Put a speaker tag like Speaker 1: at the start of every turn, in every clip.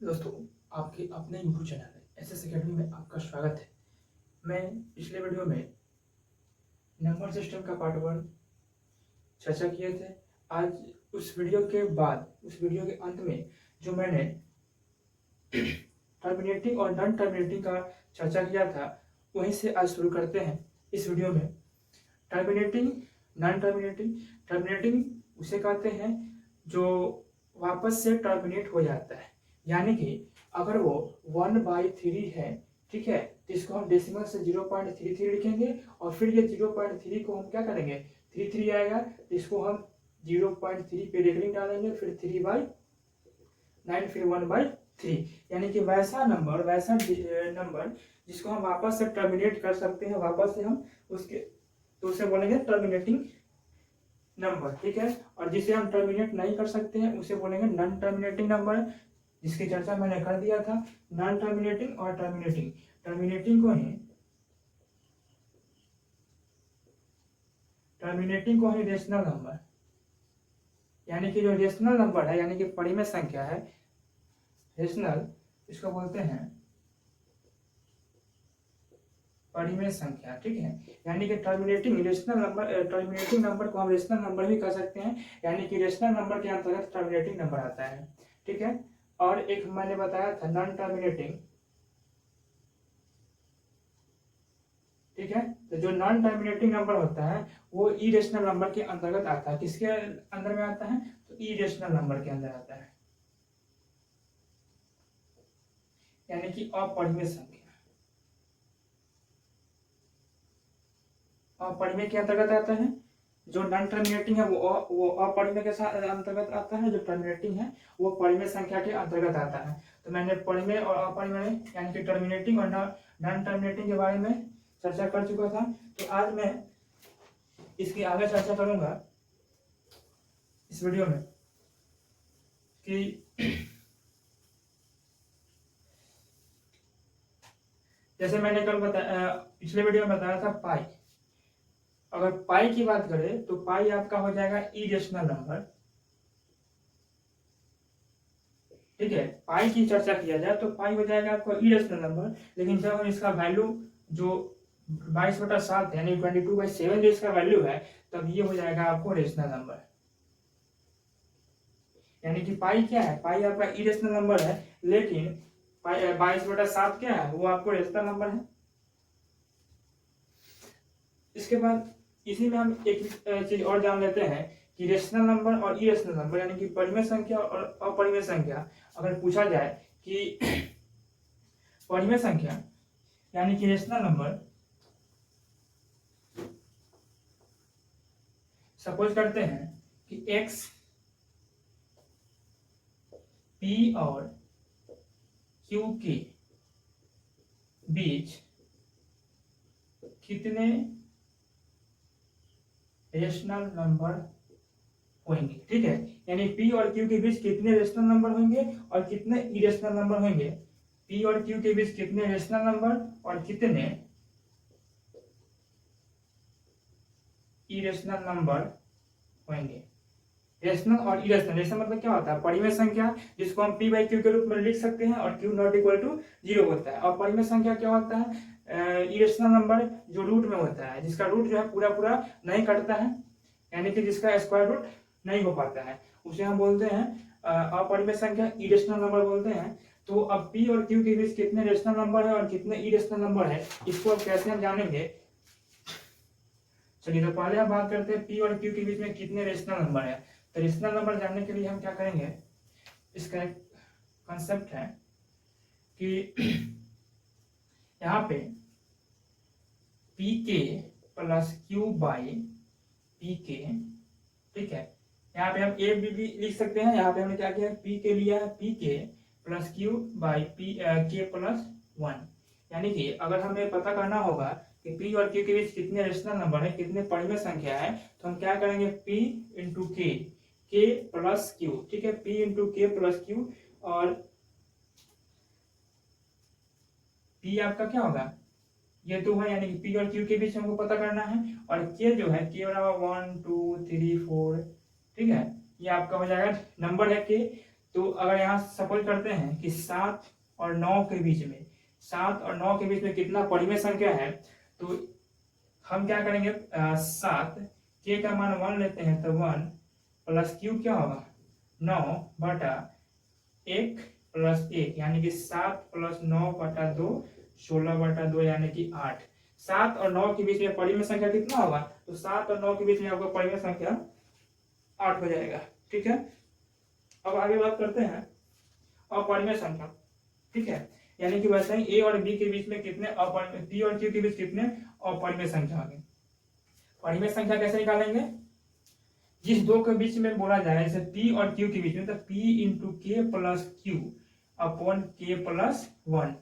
Speaker 1: दोस्तों, आपके अपने यूट्यूब चैनल एसएस एकेडमी में आपका स्वागत है। मैं पिछले वीडियो में नंबर सिस्टम का पार्ट 1 चर्चा किए थे। आज उस वीडियो के बाद, उस वीडियो के अंत में जो मैंने टर्मिनेटिंग और नॉन टर्मिनेटिंग का चर्चा किया था, वहीं से आज शुरू करते हैं। इस वीडियो में टर्मिनेटिंग, नॉन टर्मिनेटिंग। टर्मिनेटिंग उसे कहते हैं जो वापस से टर्मिनेट हो जाता है, यानी कि अगर वो 1/3 है, ठीक है, तो इसको हम डेसिमल से 0.33 लिखेंगे और फिर ये 0.3 को हम क्या करेंगे, 33 आएगा तो इसको हम 0.3 पे रेगलिंग डालेंगे, फिर 3/9, फिर 1/3, यानी कि वैसा नंबर जिसको हम वापस से टर्मिनेट कर सकते हैं, वापस से हम उसके तो उसे बोलेंगे टर्मिनेटिंग नंबर, ठीक है। और जिसे हम टर्मिनेट नहीं कर सकते हैं उसे बोलेंगे नॉन टर्मिनेटिंग नंबर, जिसकी चर्चा मैंने कर दिया था। नॉन टर्मिनेटिंग और टर्मिनेटिंग, टर्मिनेटिंग को ही रेशनल नंबर, यानी कि जो रेशनल नंबर है, यानी कि परिमेय संख्या है, रेशनल, इसको बोलते हैं परिमेय संख्या, ठीक है। यानी कि टर्मिनेटिंग नंबर को हम रेशनल नंबर भी कह सकते हैं, यानी कि रेशनल नंबर के अंतर्गत टर्मिनेटिंग नंबर आता है, ठीक है। और एक मैंने बताया था नॉन टर्मिनेटिंग, ठीक है। तो जो नॉन टर्मिनेटिंग नंबर होता है वो इरेशनल नंबर के अंतर्गत आता है। किसके अंदर में आता है? तो इरेशनल नंबर के अंदर आता है, यानी कि अपरिमेय संख्या। अपरिमेय के अंतर्गत आता है। जो नॉन टर्मिनेटिंग है वो अपरिमेय के साथ अंतर्गत आता है, जो टर्मिनेटिंग है वो परिमेय संख्या के अंतर्गत आता है। तो मैंने परिमेय और अपरिमेय, यानी कि टर्मिनेटिंग और नॉन टर्मिनेटिंग के बारे में चर्चा कर चुका था। तो आज मैं इसकी आगे चर्चा करूंगा इस वीडियो में कि जैसे मैंने कल पिछले वीडियो में बताया था पाई। अगर पाई की बात करें तो पाई आपका हो जाएगा इरेशनल नंबर, ठीक है। पाई की चर्चा किया जाए तो पाई हो जाएगा आपको इरेशनल नंबर, लेकिन जब हम इसका वैल्यू जो 22/7 यानी 22/7 जो इसका वैल्यू है, तब ये हो जाएगा आपको रेशनल नंबर। यानी कि पाई क्या है? पाई आपका इरेशनल नंबर है, लेकिन 22/7 क्या है? वो आपको रेशनल नंबर है। इसके बाद इसी में हम एक चीज और जान लेते हैं कि रेशनल नंबर और इरेशनल नंबर, यानी कि परिमेय संख्या और अपरिमेय संख्या, अगर पूछा जाए कि परिमेय संख्या यानी कि रेशनल नंबर, सपोज करते हैं कि x p और q के बीच कितने रेशनल नंबर होंगे, ठीक है। यानी p और q के बीच कितने रेशनल नंबर होंगे और कितने इरेशनल नंबर होंगे। p और q के बीच कितने रेशनल नंबर और कितने इरेशनल नंबर होंगे। रेशनल और इरेशनल, रेशनल मतलब क्या होता है? परिमेय संख्या, जिसको हम p/q के रूप में लिख सकते हैं और q नॉट इक्वल टू 0 होता है। और परिमेय संख्या क्या होता है? इरेशनल नंबर जो रूट में होता है, जिसका रूट जो है पूरा पूरा नहीं कटता है, यानी कि जिसका स्क्वायर रूट नहीं हो पाता है, उसे हम बोलते हैं अपरिमेय संख्या, इरेशनल नंबर बोलते हैं। तो अब p और q के बीच कितने रेशनल नंबर है और कितने इरेशनल नंबर है, इसको अब कैसे हम जानेंगे? चलिए, तो पहले हम बात करते हैं p और q के बीच में कितने रेशनल नंबर है। तो रेशनल नंबर जानने के लिए हम क्या करेंगे, इसका एक कंसेप्ट है कि यहाँ पे pk प्लस q/pk, ठीक है। यहाँ पे हम a भी लिख सकते हैं। यहाँ पे हमने क्या किया, p के लिया है pk प्लस q/k प्लस 1, यानी कि अगर हमें पता करना होगा कि p और q के बीच कितने रेशनल नंबर है, कितने परिमेय संख्या है, तो हम क्या करेंगे, p into k plus q, ठीक है। p इंटू के प्लस q, और p आपका क्या होगा, ये 2 है, यानी कि p और q के बीच हमको पता करना है। और k जो है, k बराबर 1 2 3 4, ठीक है, ये आपका हो जाएगा नंबर है k। तो अगर यहाँ सपोज करते हैं कि 7 और 9 के बीच में, 7 और 9 के बीच में कितना परिमेय संख्या है, तो हम क्या करेंगे, 7 के का मान 1 लेते हैं, तो 1 प्लस क्यू क्या होगा 9 बटा 1 प्लस 1, यानी कि 7 प्लस 9 बटा 2 16 बटा 2 यानी कि 8। 7 और 9 के बीच में परिमेय संख्या कितना होगा, तो 7 और 9 के बीच में आपका परिमेय संख्या 8 हो जाएगा। ठीक है, अब आगे बात करते हैं अपरिमेय संख्या। ठीक है, यानी कि वैसे ही ए और बी के बीच में कितने अपरिमेय, पी और क्यू के बीच कितने अपरिमेय संख्या होंगे। परिमेय संख्या कैसे निकालेंगे, जिस दो के बीच में बोला जाए, जैसे पी और क्यू के बीच में, तो पी इंटू के प्लस क्यू अपॉन के प्लस 1।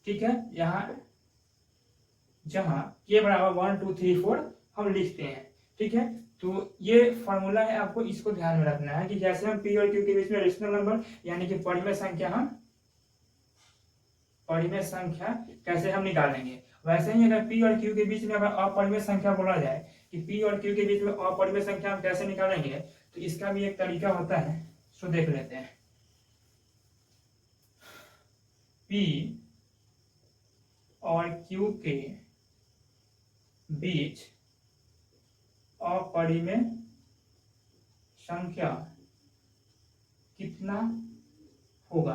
Speaker 1: ठीक है, यहाँ जहां के बराबर 1 2 3 4 हम लिखते हैं। ठीक है, तो ये फॉर्मूला है, आपको इसको ध्यान में रखना है कि जैसे हम पी और क्यू के बीच में रेशनल नंबर यानी कि परिमेय संख्या, हम परिमेय संख्या कैसे हम निकालेंगे, वैसे ही अगर पी और क्यू के बीच में अगर अपरिमेय संख्या बोला जाए कि पी और क्यू के बीच में अपरिमेय संख्या हम कैसे निकालेंगे, तो इसका भी एक तरीका होता है, सो देख लेते हैं। पी और क्यू के बीच अपरिमेय संख्या कितना होगा।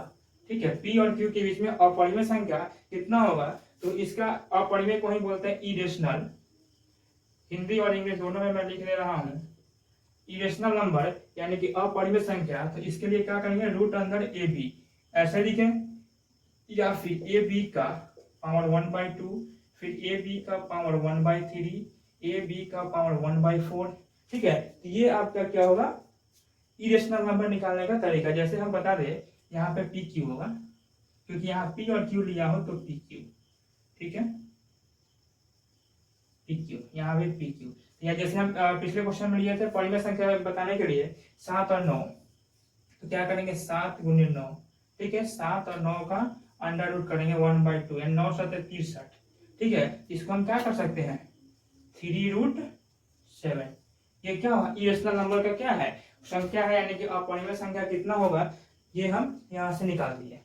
Speaker 1: ठीक है, पी और क्यू के बीच में अपरिमेय संख्या कितना होगा, तो इसका अपरिमेय को ही बोलते हैं इरेशनल। हिंदी और इंग्लिश दोनों में मैं लिख ले रहा हूं, इरेशनल नंबर यानी कि अपरिमेय संख्या। तो इसके लिए क्या करेंगे, रूट अंदर ए बी ऐसे लिखें, या फिर ए बी का पावर 1/2, फिर ए बी का पावर 1/3, ए बी का पावर 1/4। ठीक है, तो ये आपका क्या होगा, इरेशनल नंबर निकालने का तरीका। जैसे हम बता दें यहाँ पे पी क्यू होगा, क्योंकि यहाँ पी और क्यू लिया हो तो पी क्यू। ठीक है, पी क्यू, यहाँ भी पी क्यू। या जैसे हम पिछले क्वेश्चन में लिए थे परिमेय संख्या बताने के लिए 7 और 9, तो क्या करेंगे 7 गुने 9। ठीक है, 7 और 9 का अंडर रूट करेंगे 1/2, यानी 9 7 63। ठीक है, इसको हम क्या कर सकते हैं 3√7। ये क्या होगा, इरेशनल नंबर का क्या है, संख्या है, यानी कि अपरिमेय संख्या कितना होगा, ये हम यहाँ से निकाल दिए।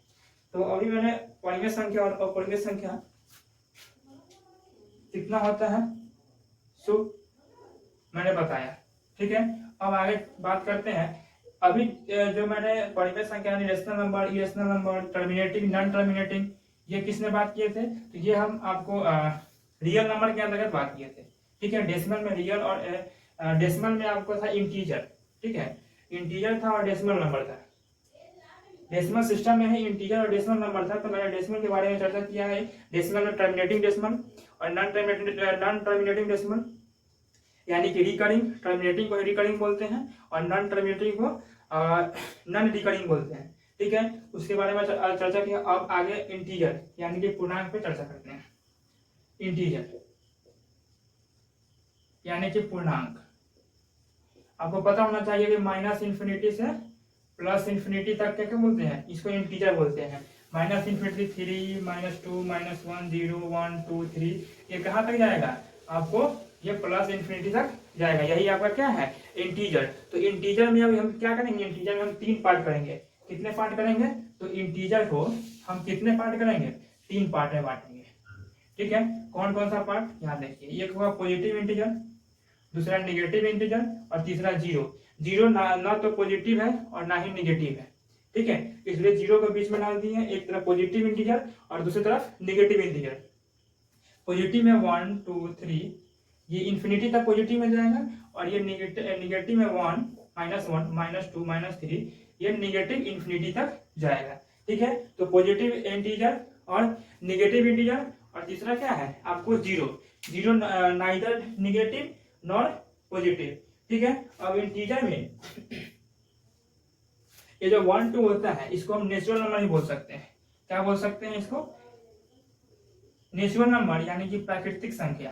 Speaker 1: तो अभी मैंने परिमेय संख्या और अपरिमेय संख्या कितना होता है सो मैंने बताया। ठीक है, अब आगे बात करते हैं। अभी जो मैंने परिमेय संख्या, rational number, irrational number, terminating, non terminating, ये किसने बात किए थे, तो ये हम आपको रियल नंबर के अंतर्गत बात किए थे। ठीक है, डेसिमल में रियल और डेसिमल में आपको था इंटीजर। ठीक है, इंटीजर था और डेसिमल नंबर था। डेसिमल सिस्टम में ही इंटीजर और डेसिमल नंबर था, तो मैंने डेसिमल के बारे में चर्चा किया है। डेसिमल में टर्मिनेटिंग डेसिमल और नॉन टर्मिनेटिंग डेसिमल, यानी कि रिकरिंग, टर्मिनेटिंग को रिकरिंग बोलते हैं और नॉन टर्मिनेटिंग को नॉन रिकरिंग बोलते हैं। ठीक है, उसके बारे में चर्चा किया। अब आगे इंटीजर यानी कि पूर्णांक पे चर्चा करते हैं। इंटीजर यानी कि पूर्णांक, आपको पता होना चाहिए कि माइनस इंफिनिटी से प्लस इंफिनिटी तक क्या बोलते हैं, इसको इंटीजर बोलते हैं। माइनस इंफिनिटी 3, -2, -1, 0, 1, 2, 3, ये कहाँ तक जाएगा, आपको ये प्लस इंफिनिटी तक जाएगा। यही आपका क्या है, इंटीजर। तो इंटीजर में अभी हम क्या करेंगे, इंटीजर में हम 3 पार्ट करेंगे। कितने पार्ट करेंगे, तो इंटीजर को हम कितने पार्ट करेंगे, 3 पार्ट में बांटेंगे। ठीक है, कौन कौन सा पार्ट, यहाँ देखिए, एक होगा पॉजिटिव इंटीजर, दूसरा नेगेटिव इंटीजर और तीसरा जीरो। जीरो ना तो पॉजिटिव है और ना ही नेगेटिव है। ठीक है, इसलिए जीरो के बीच में डाल दिए, एक तरफ पॉजिटिव इंटीजर और दूसरी तरफ नेगेटिव इंटीजर। पॉजिटिव में 1 2 3, ये इंफिनिटी तक पॉजिटिव में जाएगा, और ये नेगेटिव में 1 -1 -2 -3, ये नेगेटिव इंफिनिटी तक जाएगा। ठीक है, तो पॉजिटिव इंटीजर और नेगेटिव इंटीजर, और तीसरा क्या है आपको zero. Zero neither negative nor positive. ठीक है, अब इंटीजर में ये जो 1 2 होता है, इसको हम नेचुरल नंबर ही बोल सकते हैं। क्या बोल सकते हैं इसको, नेचुरल नंबर, यानी कि प्राकृतिक संख्या।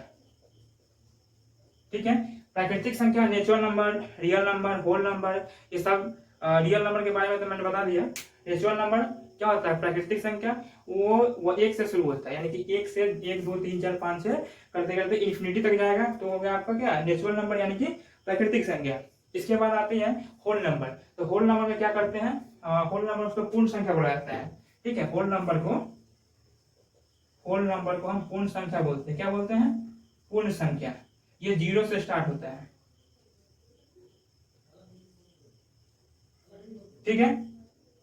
Speaker 1: ठीक है, प्राकृतिक संख्या, natural number, real number, whole number, ये सब। रियल नंबर के बारे में तो मैंने बता दिया। नेचुरल नंबर क्या होता है, प्राकृतिक संख्या, वो 1 से शुरू होता है, यानी कि 1 से 1 2 3 4 5 6 करते करते इंफिनिटी तक जाएगा, तो हो गया आपका क्या, नेचुरल नंबर यानी कि प्राकृतिक संख्या। इसके बाद आती है होल नंबर। तो होल नंबर में क्या करते हैं, होल नंबर उसको पूर्ण संख्या बोला जाता है। ठीक है, होल नंबर को हम पूर्ण संख्या बोलते हैं। क्या बोलते हैं? पूर्ण संख्या। ये 0 से स्टार्ट होता है। ठीक है,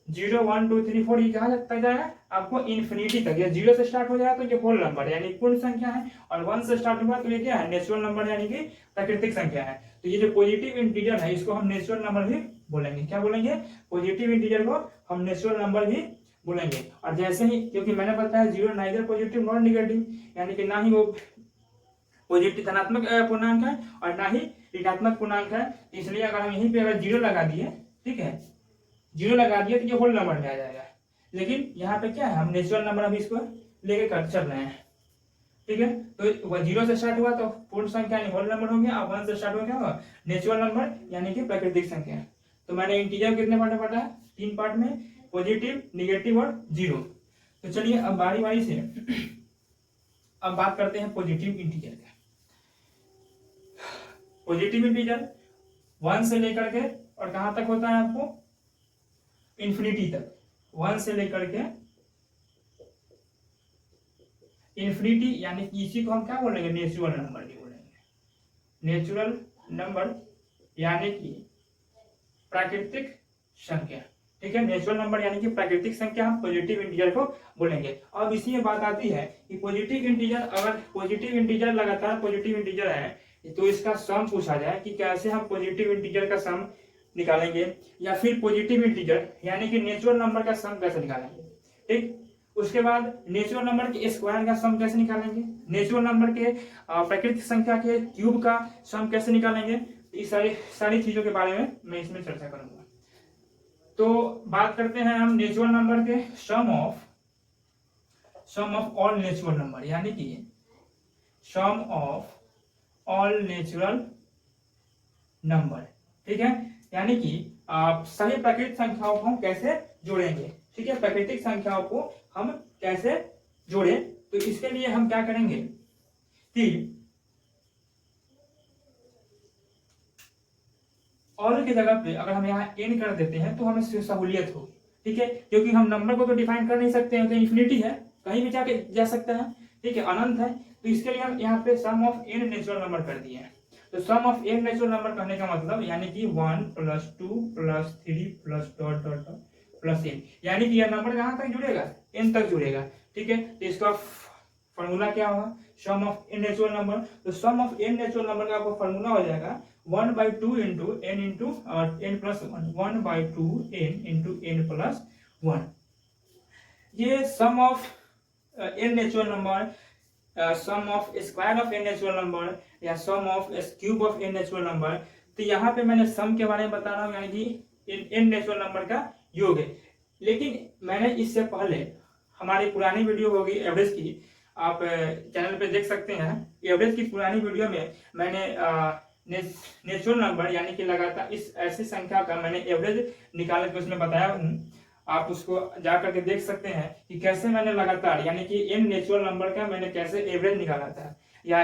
Speaker 1: 0 1 2 3 4 ये कहाँ तक जाएगा? आपको इन्फिनिटी तक। ये 0 से स्टार्ट हो जाएगा तो ये होल नंबर यानी पूर्ण संख्या है, और 1 से स्टार्ट हुआ तो ये क्या है? नेचुरल नंबर यानी कि प्राकृतिक संख्या है। तो ये जो पॉजिटिव इंटीजर है इसको हम नेचुरल नंबर भी बोलेंगे। क्या बोलेंगे? पॉजिटिव इंटीजर को हम नेचुरल नंबर भी बोलेंगे। और जैसे ही, क्योंकि मैंने बताया 0 नाइदर पॉजिटिव नॉट निगेटिव, यानी कि ना ही वो पॉजिटिव धनात्मक पूर्णांक है और ना ही ऋणात्मक पूर्णांक है, इसलिए अगर हम यहीं पे अगर 0 लगा दिए, ठीक है, 0 लगा दिए तो ये होल नंबर में आ जाएगा। लेकिन यहाँ पे क्या है, हम नेचुरल नंबर अभी इसको लेके कर चल रहे हैं। ठीक है, तो वह 0 से स्टार्ट हुआ तो पूर्ण संख्या यानी होल नंबर हो गया, और 1 से स्टार्ट हो गया नेचुरल नंबर यानी कि प्राकृतिक संख्या। तो मैंने इंटीजर कितने पार्ट में बांटा है? 3 पार्ट में, पॉजिटिव, निगेटिव और 0। तो चलिए अब बारी बारी से अब बात करते हैं पॉजिटिव इंटीजर का। पॉजिटिव इंटीजर 1 से लेकर के और कहां तक होता है आपको? इन्फिनिटी तक। 1 से लेकर के इन्फिनिटी, यानी कि इसी को हम क्या बोलेंगे? नेचुरल नंबर भी बोलेंगे। नेचुरल नंबर यानी कि प्राकृतिक संख्या। ठीक है, नेचुरल नंबर यानी कि प्राकृतिक संख्या हम पॉजिटिव इंटीजर को बोलेंगे। अब इसी में बात आती है कि पॉजिटिव इंटीजर, अगर पॉजिटिव इंटीजर लगातार पॉजिटिव इंटीजर है तो इसका सम पूछा जाए कि कैसे हम पॉजिटिव इंटीजर का सम निकालेंगे, या फिर पॉजिटिव इंटीजर यानी कि नेचुरल नंबर का सम कैसे निकालेंगे। ठीक, उसके बाद नेचुरल नंबर के स्क्वायर का सम कैसे निकालेंगे, नेचुरल नंबर के प्राकृतिक संख्या के क्यूब का सम कैसे निकालेंगे। इस सारी चीजों के बारे में मैं इसमें चर्चा करूंगा। तो बात करते हैं हम नेचुरल नंबर के सम ऑफ ऑल नेचुरल नंबर, यानी कि sum of all natural number. ठीक है, यानी कि सभी प्राकृतिक संख्याओं को हम कैसे जोड़ेंगे। ठीक है, प्राकृतिक संख्याओं को हम कैसे जोड़े, तो इसके लिए हम क्या करेंगे कि ऑल की जगह पे अगर हम यहाँ n कर देते हैं तो हमें सहूलियत होगी। ठीक है, क्योंकि हम नंबर को तो डिफाइन कर नहीं सकते हैं, तो इन्फिनिटी है, कहीं भी जाके जा सकता है। ठीक है, अनंत है, तो इसके लिए हम यहाँ पे सम ऑफ n नेचुरल नंबर कर दिए हैं। तो sum of n natural number कहने का मतलब यानी कि 1 + 2 + 3 + dot dot dot plus n, यानी कि यह नंबर कहाँ तक जुड़ेगा? n तक जुड़ेगा। ठीक है, तो इसका फॉर्मूला क्या होगा? Sum of n natural number. तो sum of n natural number का आपको फॉर्मूला हो जाएगा 1/2 into n into n plus 1, 1/2 n into n plus 1। ये sum of n natural number, sum of square of n natural number, या sum of cube of n natural number. तो यहाँ पे मैंने सम के बारे में बता रहा हूँ, यानी कि n नेचुरल नंबर का योग है। लेकिन मैंने इससे पहले हमारी पुरानी वीडियो होगी एवरेज की, आप चैनल पे देख सकते हैं। एवरेज की पुरानी वीडियो में मैंने नेचुरल नंबर यानी कि लगातार इस ऐसी संख्या का मैंने एवरेज निकाल के उसमें बताया हूँ। आप उसको जा करके देख सकते हैं कि कैसे मैंने लगातार यानी कि n नेचुरल नंबर का मैंने कैसे एवरेज निकाला था, या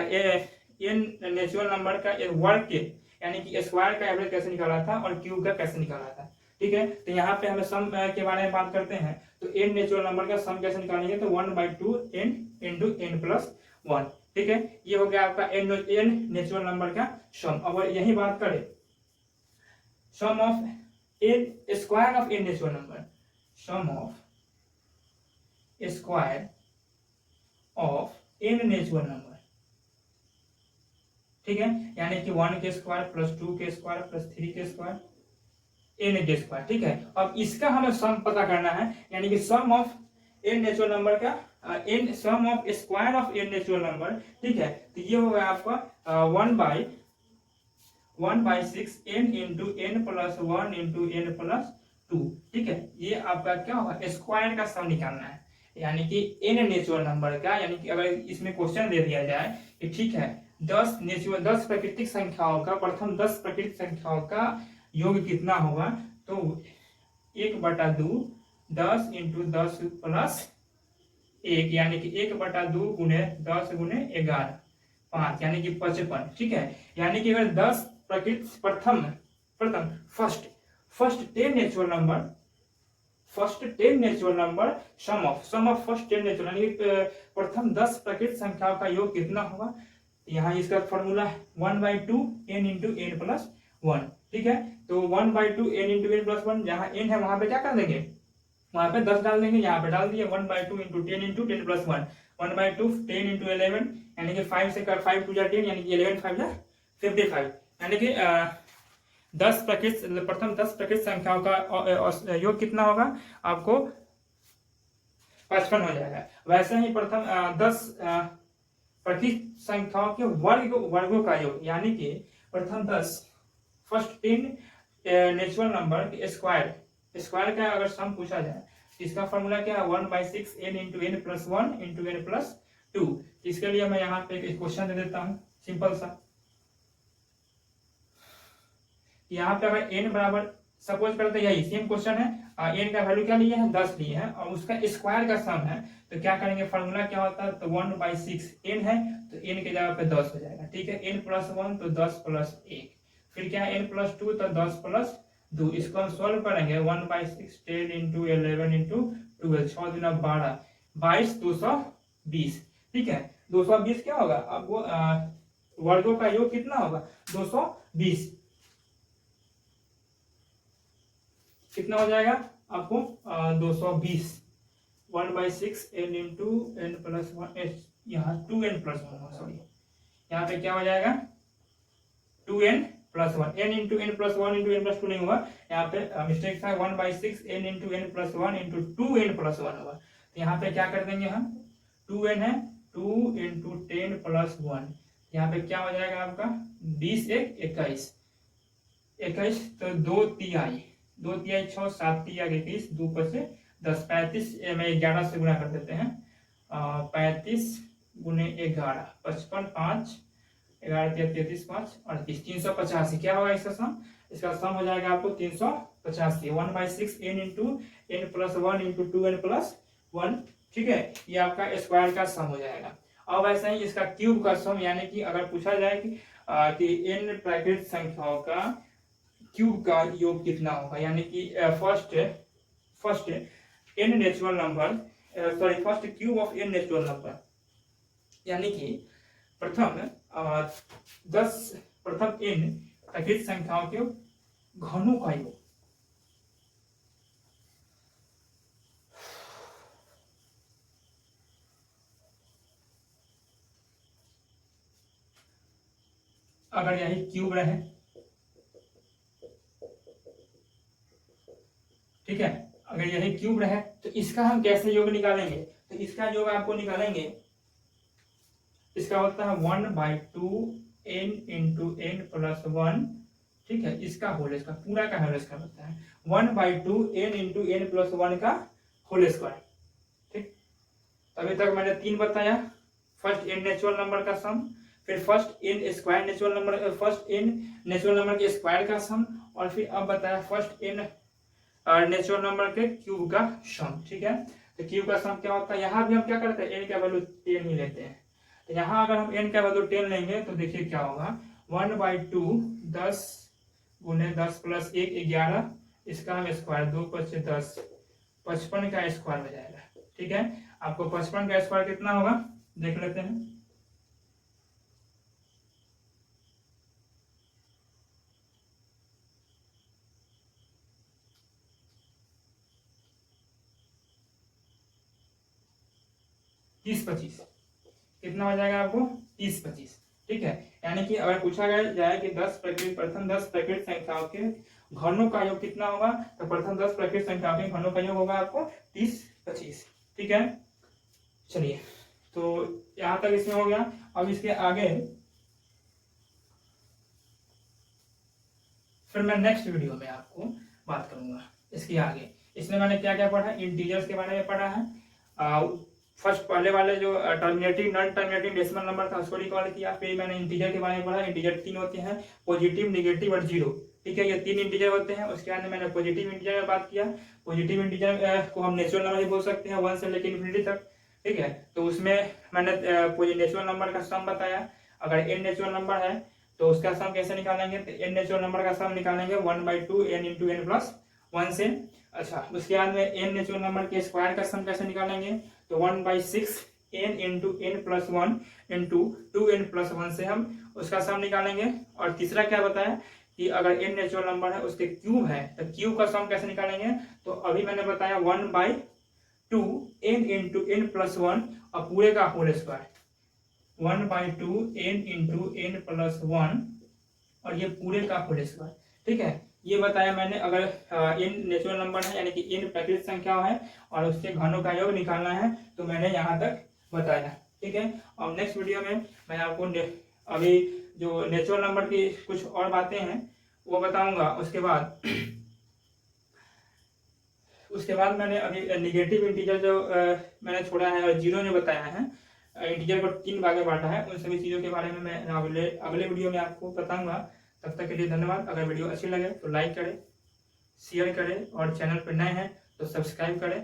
Speaker 1: n नेचुरल नंबर का वर्ग के यानी कि स्क्वायर का एवरेज कैसे निकाला था और क्यूब का कैसे निकाला था। ठीक है, तो यहाँ पे हमें सम के बारे में बात करते हैं। तो n नेचुरल नंबर का सम कैसे निकालेंगे? तो 1/2 n इंटू n प्लस 1। ठीक है, ये हो गया आपका n नेचुरल नंबर का सम। अब यही बात करें sum of n square of n natural number, sum of square of n natural number. ठीक है, यानी कि 1 के स्क्वायर प्लस 2 के स्क्वायर प्लस 3 के स्क्वायर n के स्क्वायर। ठीक है, अब इसका हमें सम पता करना है, यानी कि sum of n natural number का n sum of square of n natural number. ठीक है, तो ये होगा आपका 1/6 n into n plus 1 into n plus 2। ठीक है, ये आपका क्या होगा? स्क्वायर का सम निकालना है, यानी कि n नेचुरल नंबर का। यानी कि अगर इसमें क्वेश्चन दे दिया जाए कि ठीक है 10 प्राकृतिक संख्याओं का, प्रथम 10 प्राकृतिक संख्याओं का योग कितना होगा, तो 1/2 10 इंटू 10 प्लस 1, यानी कि 1/2 गुणे 10 गुणे 11 5, यानी कि 55। ठीक है, यानी कि अगर 10 प्रथम प्रथम first 10 natural number sum of first 10 natural, यानी प्रथम 10 प्राकृत संख्याओं का योग कितना होगा। यहाँ इसका फॉर्मूला है 1/2 n इंटू n प्लस 1, ठीक है। तो 1/2 n इंटू n प्लस 1, जहाँ n है वहां पे क्या कर देंगे, वहां पे 10 डाल देंगे, यहाँ पे डाल दिए 1/2 इंटू 10 प्लस 1, 1/2 10 इंटू 11, यानी कि 5 से कर 5 2 10, यानी कि 11 5 55, यानी कि प्रथम 10 प्राकृत संख्याओं का योग कितना होगा आपको 55 हो जाएगा। वैसे ही प्रथम 10 प्राकृत संख्याओं के वर्गों का योग, यानी कि प्रथम 10 फर्स्ट 10 नेचुरल नंबर के स्क्वायर का अगर सम पूछा जाए तो इसका फॉर्मूला क्या है 1/6 n into n plus 1 into n plus 2। इसके लिए मैं यहाँ पे एक क्वेश्चन दे देता हूँ सिंपल सा। यहाँ पे अगर n बराबर सपोज करते यही सेम क्वेश्चन है, n का वैल्यू क्या लिए है 10 लिए है और उसका स्क्वायर का सम है, तो क्या करेंगे फॉर्मूला क्या होता है, तो 1/6 n है तो n के जगह पे 10 हो जाएगा, ठीक है। n प्लस 1 तो 10 प्लस 1, फिर क्या है n प्लस 2 तो 10 प्लस 2, इसको हम सॉल्व करेंगे 1/6 10 इंटू 11 इंटू 12, 6 दूना 12, 22 220, ठीक है। 220 क्या होगा अब वो वर्गों का योग कितना होगा 220, कितना हो जाएगा आपको 220, 1/6 n इंटू n प्लस 1, यहाँ 2n प्लस 1, सॉरी यहाँ पे क्या हो जाएगा 2n plus 1, n into n plus 1 into n plus 2 नहीं हुआ, यहाँ पे मिस्टेक था 1/6 n into n plus 1 into 2n plus 1 होगा। तो यहाँ पे क्या कर देंगे हम 2n है 2 इंटू 10 प्लस 1, यहाँ पे क्या हो जाएगा आपका 20 21, तो 2 तिहाई 6 7 तिहाई 21, 2 पर से 10, 35 में 11 से गुना कर देते हैं, 35 गुने 11 55 5 11 33 5 38, 385, क्या होगा इसका सम, हो जाएगा आपको 385, 1/6 n into n plus 1 into 2n plus 1, ठीक है। ये आपका स्क्वायर का सम हो जाएगा। अब ऐसा ही इसका क्यूब का सम, यानी कि अगर पूछा जाए कि n प्राकृत संख्याओं का क्यूब का योग कितना होगा, यानी कि first n natural number first cube of n natural number, यानी कि प्रथम n प्राकृत संख्याओं के घनों का योग, अगर यही क्यूब रहे, ठीक है, अगर यही क्यूब रहे तो इसका हम कैसे योग निकालेंगे, तो इसका योग आपको निकालेंगे, इसका होता है 1/2 n इंटू n प्लस 1, ठीक है, इसका होल इसका पूरा का होल स्क्वायर होता है 1/2 n इंटू n प्लस 1 का होल स्क्वायर, ठीक। अभी तक मैंने 3 बताया, फर्स्ट n नेचुरल नंबर का सम, फिर first n square natural number, first n natural number के स्क्वायर का सम, और फिर अब बताया फर्स्ट n नेचुरल नंबर के क्यूब का सम, ठीक है। तो क्यूब का सम क्या होता है, यहाँ भी हम क्या करते हैं n का वैल्यू 10 ही लेते हैं, तो यहाँ अगर हम n का वैल्यू 10 लेंगे तो देखिए क्या होगा 1/2 10 गुने 10 प्लस 1 11, इसका हम स्क्वायर 2 5 10 55 का स्क्वायर हो जाएगा, ठीक है। आपको 55 का स्क्वायर कितना होगा देख लेते हैं, तीस 25, कितना हो जाएगा आपको 30 25, ठीक है। यानी कि अगर पूछा जाए कि प्रथम 10 प्राकृत संख्याओं के घनों का योग कितना होगा, तो प्रथम 10 प्राकृत संख्याओं के घनों का योग होगा आपको 30 25, ठीक है। चलिए, तो यहां तक इसमें हो गया। अब इसके आगे फिर मैं नेक्स्ट वीडियो में आपको बात करूंगा इसके आगे। इसमें मैंने क्या क्या पढ़ा, इंटीजर्स के बारे में पढ़ा है, फर्स्ट पहले वाले जो terminating non terminating decimal number था उसको रिकॉल किया, फिर मैंने इंटीजर के बारे में पढ़ा। इंटीजर 3 होते हैं, पॉजिटिव नेगेटिव और जीरो, ठीक है, ये 3 इंटीजर होते हैं। उसके बाद मैंने पॉजिटिव इंटीजर में बात किया। पॉजिटिव इंटीजर को हम नेचुरल नंबर भी बोल सकते हैं 1 से लेकर इन्फिनिटी तक, ठीक है। तो उसमें मैंने नेचुरल नंबर का सम बताया। अगर n नेचुरल नंबर है तो उसका सम कैसे निकालेंगे, तो n नेचुरल नंबर का सम निकालेंगे 1/2 n इंटू n प्लस 1 से। अच्छा, उसके बाद में n नेचुरल नंबर के स्क्वायर का सम कैसे निकालेंगे, तो 1/6 n into n plus 1 into 2n plus 1 से हम उसका सम निकालेंगे। और तीसरा क्या बताया कि अगर n नेचुरल नंबर है उसके क्यूब है तो क्यूब का सम कैसे निकालेंगे, तो अभी मैंने बताया 1/2 n इंटू n प्लस 1 और पूरे का whole square 1/2 n into n plus 1 और ये पूरे का होल स्क्वायर। ठीक है, ये बताया मैंने। अगर n नेचुरल नंबर है यानी कि n प्राकृतिक संख्या है और उसके घनों का योग निकालना है तो मैंने यहाँ तक बताया। ठीक है, और नेक्स्ट वीडियो में मैं आपको अभी जो नेचुरल नंबर की कुछ और बातें हैं वो बताऊंगा। उसके बाद मैंने अभी निगेटिव इंटीजर जो मैंने छोड़ा है और जीरो जो बताया है, इंटीजर को 3 भाग में बांटा है, उन सभी चीज़ों के बारे में मैं अगले वीडियो में आपको बताऊंगा। तब तक के लिए धन्यवाद। अगर वीडियो अच्छी लगे तो लाइक करें, शेयर करें और चैनल पर नए हैं तो सब्सक्राइब करें।